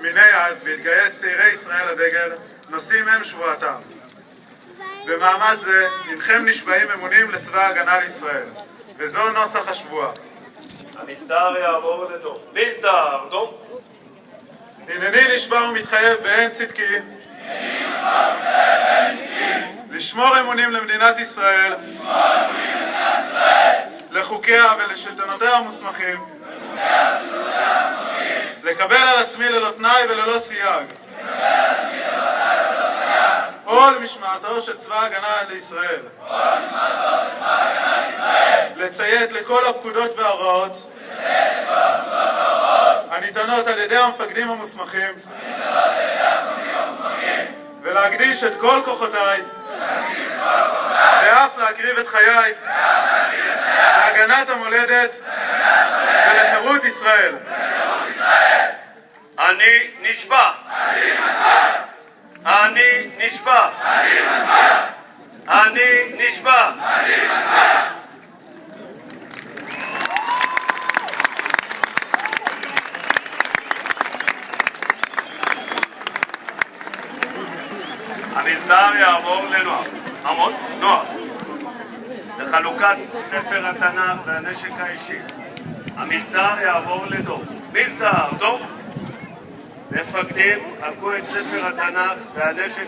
ומני אז, בהתגייס צעירי ישראל לדגל, נושאים הם שבועתם. במעמד זה, הנכם נשבעים אמונים לצבא ההגנה לישראל, וזו נוסח השבועה. המסדר יעבור לדור. מסדר, דור. הנני נשבע ומתחייב בעין צדקי לשמור אמונים למדינת ישראל, לחוקיה ולשלטונותיה המוסמכים, לקבל על עצמי ללא תנאי וללא סייג עול משמעתו של צבא ההגנה לישראל, לציית לכל הפקודות וההוראות הניתנות על ידי המפקדים המוסמכים, ולהקדיש את כל כוחותיי ואף להקריב את חיי להגנת המולדת ולחירות ישראל. אני נשבע. אני נשבע. אני נשבע. המסדר יעבור לנוער. עמוד, נוער. לחלוקת ספר התנ"ך והנשק האישי. המסדר יעבור לדור. מסדר, דור. מפקדים, חלקו את ספר התנ"ך והנשק